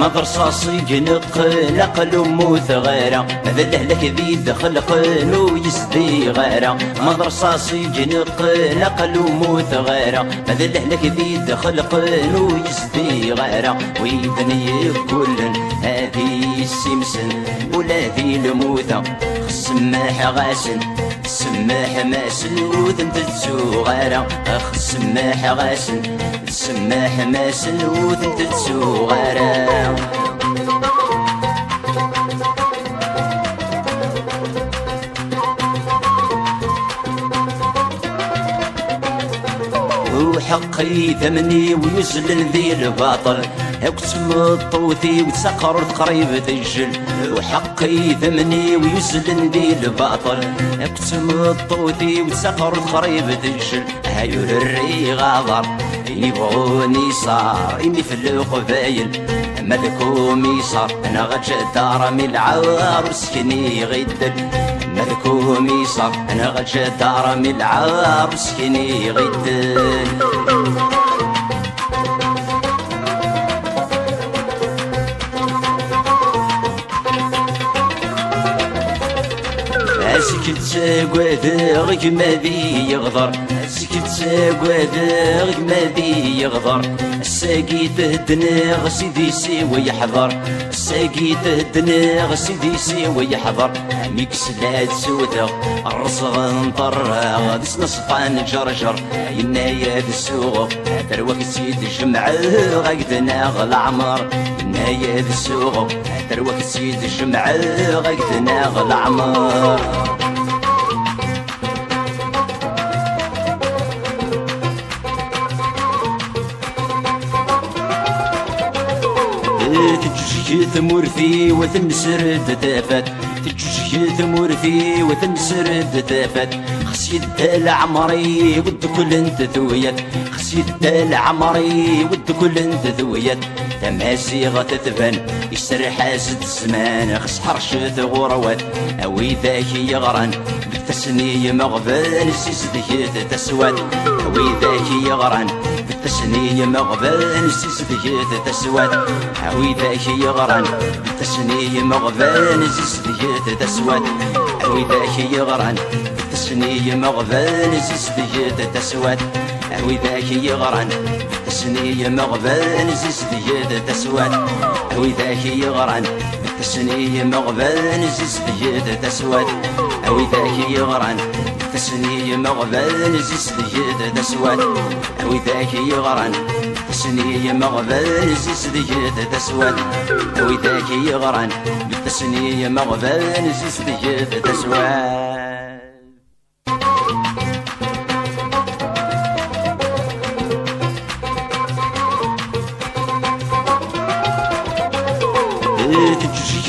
مضرصاصي جنق نقل موت غيره هذا لهلك ذي دخل قنو يسدي غيره مضرصاصي جنق نقل موت غيره هذا لهلك ذي دخل قنو يسدي غيره ويدني كل هذه السمسن ولا ذي الموثة السماح غاسن السماح ماسن وذنت السوغارة اخ السماح غاسن السماح ماسن وذنت السوغارة وحقي ثمني ويزلل ذي الباطل اكتم الطوثي وتسقر قريب دجل وحقي ثمني ويزلل ذي الباطل اكتم الطوثي وتسقر قريب دجل هايو الري غاضر يبغوني صار إني في القبايل ملكوم يصار انا غجا دار من العار وسكني غيدل ملكوم يصار انا غجا دار من العار وسكني غيدل اسكت قوادغ ما ذي يغضر اسكت قوادغ ما ذي يغضر الساقي تهدنا سيدي سوى يحضر الساقي تهدنا سيدي سوى يحضر ميك سلاد سودا الرصغ نطر دس نصفان جرجر ينايا السوق تروك سيد الجمع غاقدنا غالعمر ينايا السوق تروك سيد الجمع غاقدنا غالعمر تجي ثمور في وتنسرد تافت تجي ثمور في وتنسرد تافت خسيت العمري ود كل انت ذويت خسيت العمري ود كل انت ذويت تماسيغة تثبن يسر حاسد الزمان خس حرشت غروات اوي ذاك يغرن بالتسني مغبان سيسديت تسوات اوي ذاك يغرن بالتسني مغبان سيسديت تسوات اوي ذاك يغرن بالتسني مغبان سيسديت تسوات اوي ذاك يغرن بالتسني مغبان سيسديت تسوات اوي ذاك يغرن بالتسني مغبان سيسديت تسوات اوي ذاك يغرن بالتسني مغبان سيسديت تسوات اوي ذاك يغرن بالتسني مغبان سيسديت تسوات اوي ذاك يغرن بالتسني مغبان سيسديت تسوات اوي ذاك يغرن بالتسني مغبان سيسديت تسوات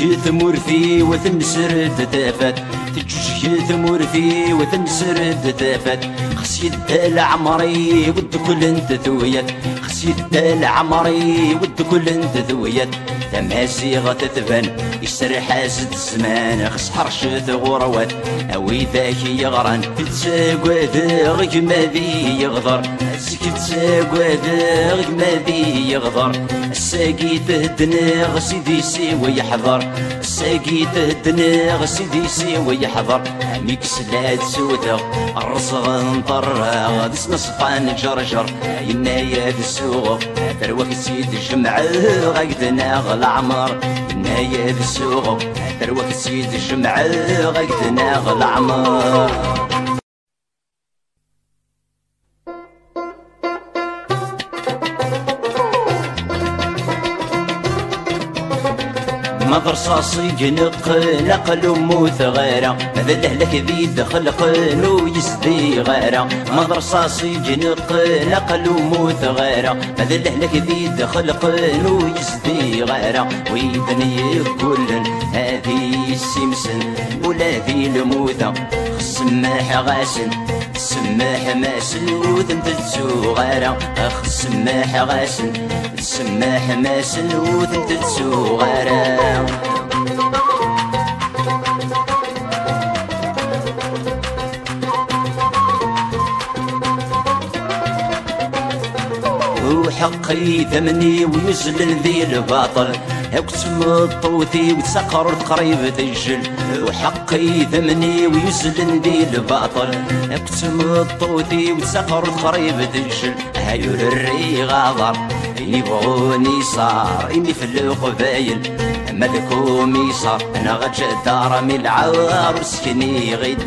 تجي ثمور في وتنسرد تافت تجي ثمور في وتنسرد تافت خسيت العمري ود كل انت ذويت خسيت العمري ود كل انت ذويت تماسيغة تثبن يسر حاسد الزمان خس حرشت غروات اوي ذاك يغرن تتساقوادغ ما ذي يغضر تتساقوادغ ما ذي يغضر الساقي تهدنا سيدي سوى يحضر الساقي تهدنا سيدي سوى يحضر ميك سلاد سودا الرصغ نطر دس نصفان جرجر ينايا السوق تروك سيد الجمع غاقدنا غالعمر ينايا السوق تروك سيد الجمع غاقدنا غالعمر مضرصاصي جنق نقل موت غيره هذا لهلك ذي دخل قنو يسدي غيره مضرصاصي جنق نقل موت غيره هذا لهلك ذي دخل قنو يسدي غيره ويدني كل هذه السمسن ولا ذي الموثة السماح غاسن السماح ماسن وذنت السوغارة اخ السماح غاسن السماح ماسن وذنت السوغارة وحقي ثمني ويزلل ذي الباطل اكتم الطوثي وتسقر قريب دجل وحقي ثمني ويزلل ذي الباطل اكتم الطوثي وتسقر قريب دجل هايور الري غاضر يبغوني صار إني في القبايل ملكومي صار أنا غجد دار من العار وسكني غيد